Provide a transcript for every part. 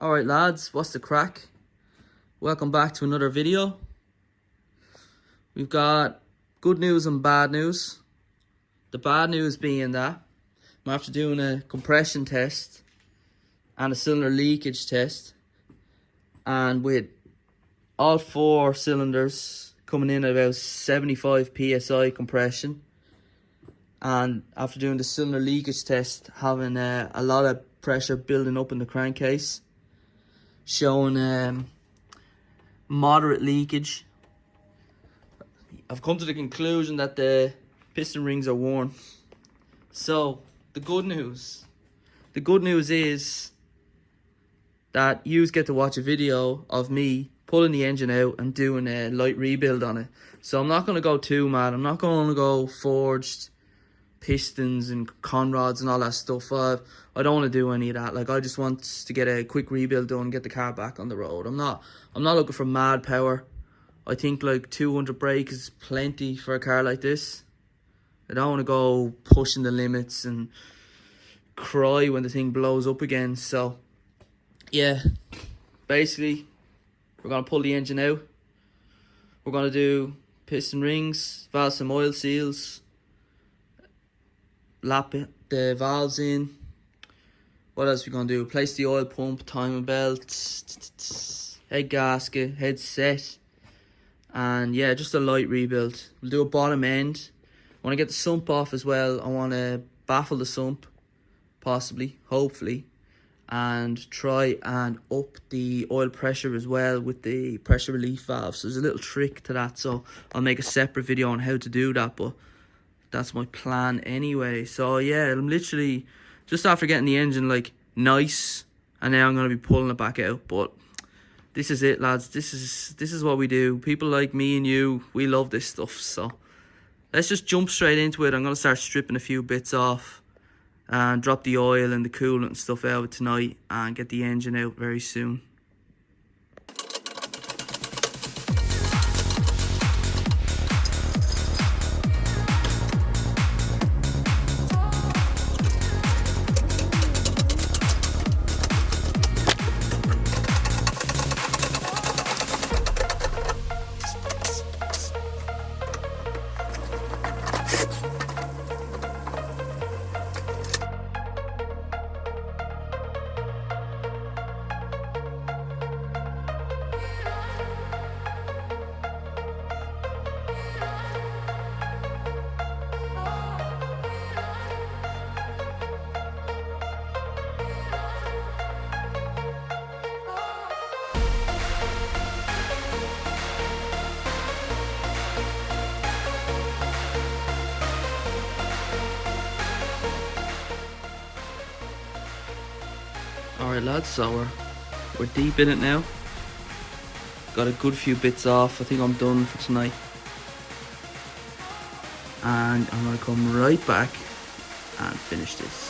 Alright lads, what's the crack? Welcome back to another video. We've got good news and bad news. The bad news being that I'm after doing a compression test and a cylinder leakage test, and with all 4 cylinders coming in at about 75 psi compression, and after doing the cylinder leakage test having a lot of pressure building up in the crankcase, showing moderate leakage, I've come to the conclusion that the piston rings are worn. So the good news is that you get to watch a video of me pulling the engine out and doing a light rebuild on it. So I'm not going to go too mad. I'm not going to go forged pistons and conrods and all that stuff. I don't want to do any of that. Like, I just want to get a quick rebuild done, get the car back on the road. I'm not looking for mad power. I think like 200 brake is plenty for a car like this. I don't want to go pushing the limits and cry when the thing blows up again. So yeah, basically we're going to pull the engine out. We're going to do piston rings, valve some oil seals, lap the valves in. What else we going to do? Place the oil pump, timing belt, head gasket, head set, and yeah, just a light rebuild. We'll do a bottom end. I want to get the sump off as well. I want to baffle the sump, possibly, hopefully, and try and up the oil pressure as well with the pressure relief valve. So there's a little trick to that, so I'll make a separate video on how to do that, but that's my plan anyway. So yeah, I'm literally just after getting the engine like nice, and now I'm going to be pulling it back out. But this is it, lads. This is what we do. People like me and you, we love this stuff. So let's just jump straight into it. I'm going to start stripping a few bits off and drop the oil and the coolant and stuff out tonight and get the engine out very soon. Alright lads, so we're deep in it now. Got a good few bits off. I think I'm done for tonight. And I'm going to come right back and finish this.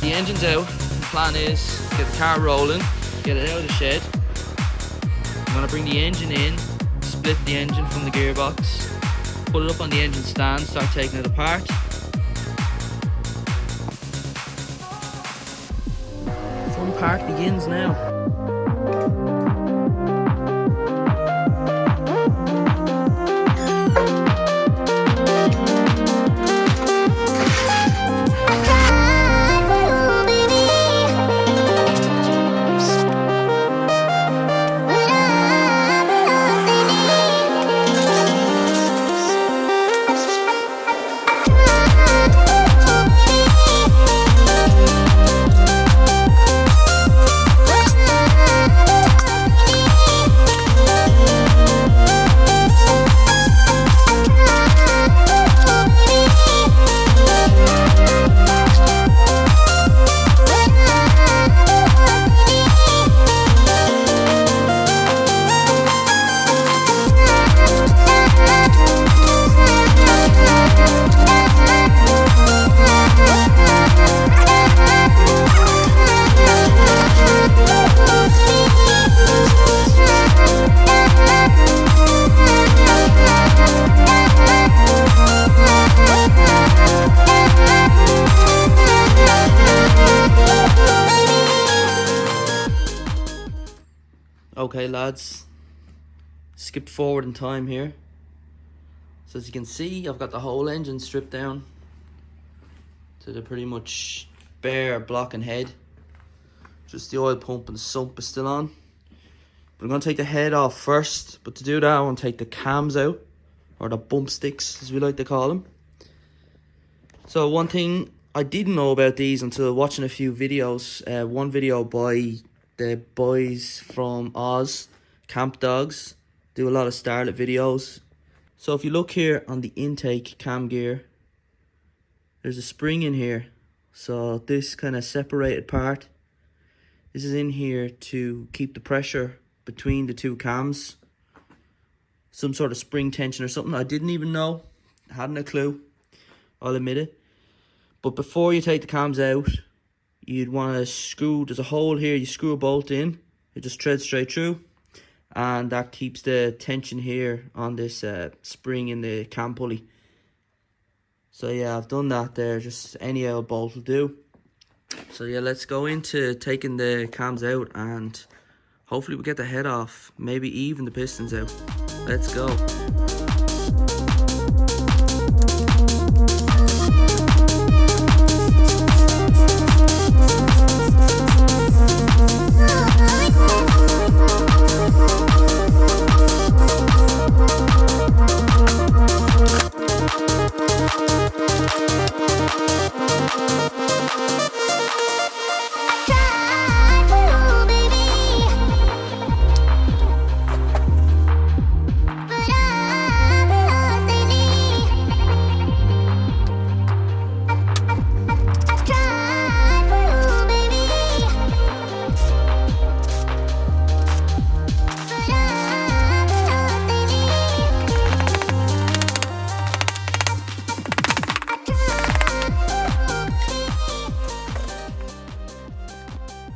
The engine's out. The plan is to get the car rolling, get it out of the shed. I'm going to bring the engine in, split the engine from the gearbox, put it up on the engine stand, start taking it apart. Fun part begins now. Okay, lads, skipped forward in time here. So as you can see, I've got the whole engine stripped down to the pretty much bare block and head. Just the oil pump and the sump is still on. But I'm going to take the head off first. But to do that, I want to take the cams out, or the bump sticks as we like to call them. So one thing I didn't know about these until watching a few videos. One video by the boys from Oz, Camp Dogs, do a lot of Starlet videos. So if you look here on the intake cam gear, there's a spring in here. So this kind of separated part, this is in here to keep the pressure between the two cams. Some sort of spring tension or something. I didn't even know. Hadn't a clue. I'll admit it. But before you take the cams out, you'd want to screw, there's a hole here, you screw a bolt in. It just threads straight through. And that keeps the tension here on this spring in the cam pulley. So yeah, I've done that there. Just any old bolt will do. So yeah, let's go into taking the cams out and hopefully we get the head off. Maybe even the pistons out. Let's go.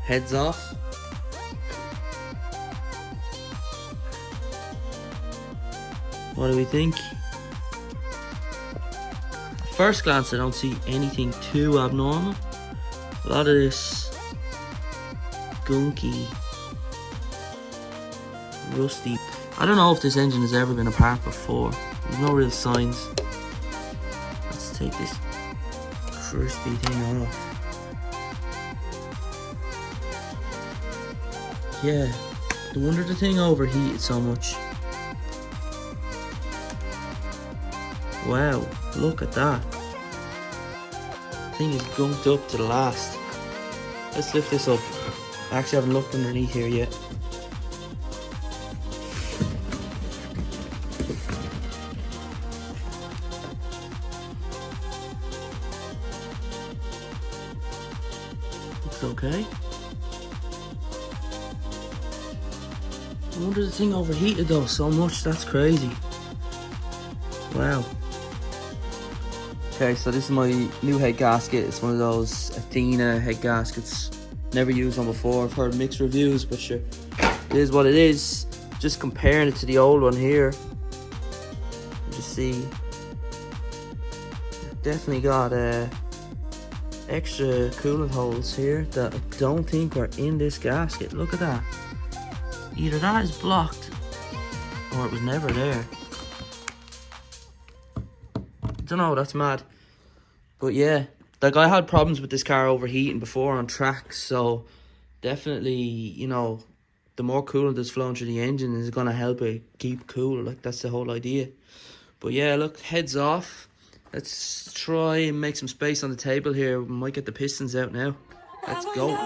Heads off. What do we think? First glance, I don't see anything too abnormal. A lot of this gunky, rusty. I don't know if this engine has ever been apart before. There's no real signs. Let's take this crispy thing off. Yeah, no wonder the thing overheated so much. Wow, look at that. Thing is gunked up to the last. Let's lift this up. I actually haven't looked underneath here yet. Looks okay. I wonder the thing overheated though so much. That's crazy. Wow. Okay, so this is my new head gasket. It's one of those Athena head gaskets. Never used one before. I've heard mixed reviews, but sure, it is what it is. Just comparing it to the old one here, you see, definitely got extra coolant holes here that I don't think are in this gasket. Look at that. Either that is blocked or it was never there. Don't know, that's mad. But yeah, like I had problems with this car overheating before on tracks, so definitely, you know, the more coolant that's flowing through the engine is gonna help it keep cool. Like that's the whole idea. But yeah, look, heads off. Let's try and make some space on the table here. We might get the pistons out now. Let's go.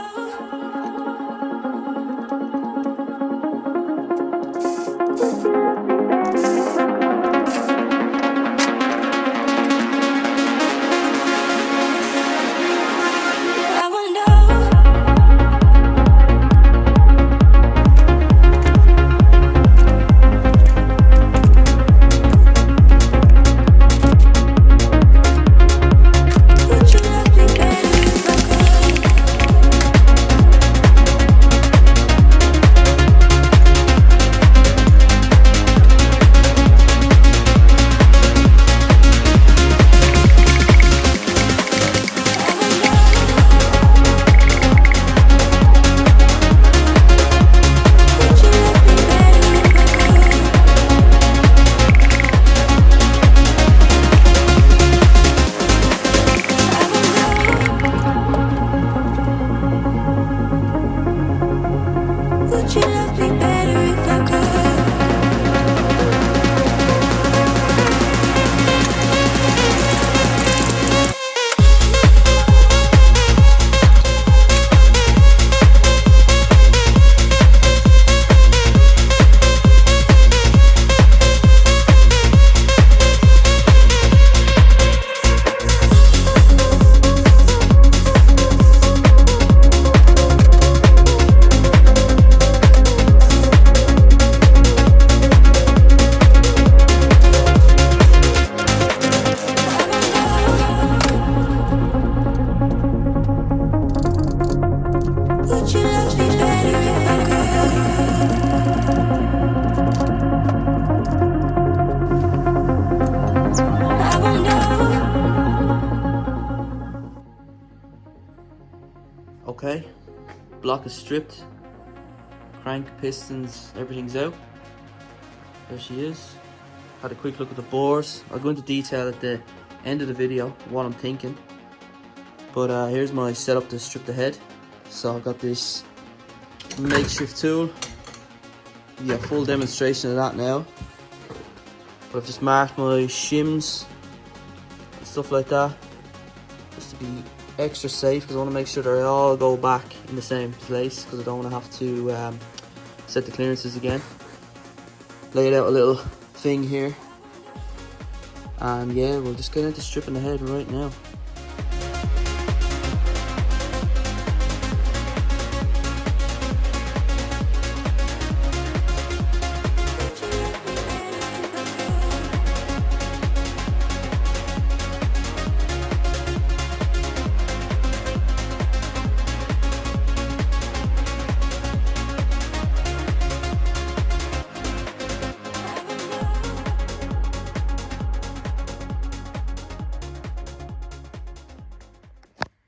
block is stripped. Crank, pistons, everything's out. There she is. Had a quick look at the bores. I'll go into detail at the end of the video what I'm thinking. But here's my setup to strip the head. So I've got this makeshift tool. Yeah, full demonstration of that now. But I've just marked my shims and stuff like that, just to be extra safe, because I want to make sure they all go back in the same place, because I don't want to have to set the clearances again. Laid out a little thing here, and yeah, we'll just get into stripping the head right now.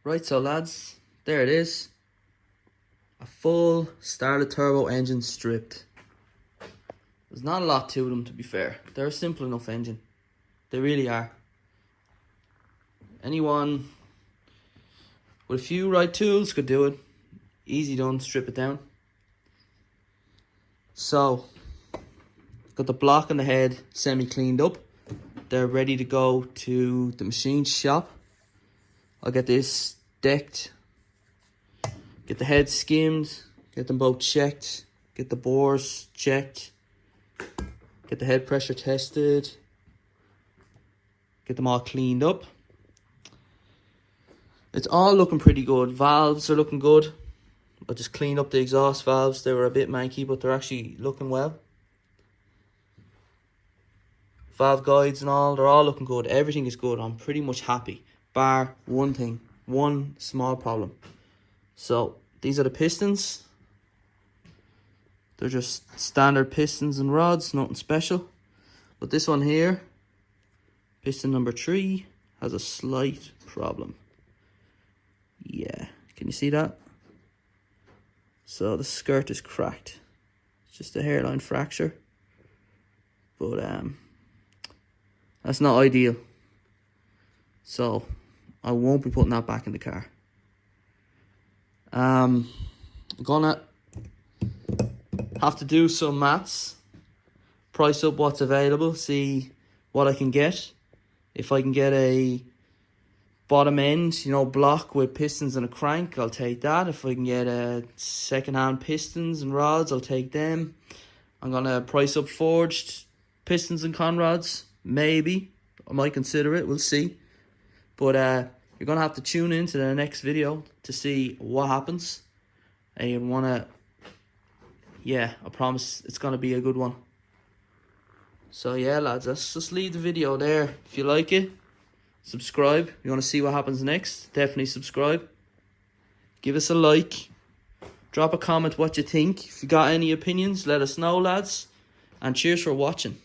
Right, so lads, there it is. A full Starlet turbo engine stripped. There's not a lot to them, to be fair. They're a simple enough engine. They really are. Anyone with a few right tools could do it. Easy done, strip it down. So, got the block and the head semi-cleaned up. They're ready to go to the machine shop. I'll get this decked, get the head skimmed, get them both checked, get the bores checked, get the head pressure tested, get them all cleaned up. It's all looking pretty good. Valves are looking good. I just cleaned up the exhaust valves. They were a bit manky, but they're actually looking well. Valve guides and all, they're all looking good. Everything is good. I'm pretty much happy, bar one thing, one small problem. So these are the pistons. They're just standard pistons and rods, nothing special. But this one here, piston number 3, has a slight problem. Yeah, can you see that? So the skirt is cracked. It's just a hairline fracture. But that's not ideal. So I won't be putting that back in the car. I'm gonna have to do some maths, price up what's available, see what I can get. If I can get a bottom end, block with pistons and a crank, I'll take that. If I can get a second-hand pistons and rods, I'll take them. I'm gonna price up forged pistons and conrods, maybe. I might consider it, we'll see. But you're going to have to tune in to the next video to see what happens. And you want to, yeah, I promise it's going to be a good one. So yeah, lads, let's just leave the video there. If you like it, subscribe. You want to see what happens next, definitely subscribe. Give us a like. Drop a comment what you think. If you got any opinions, let us know, lads. And cheers for watching.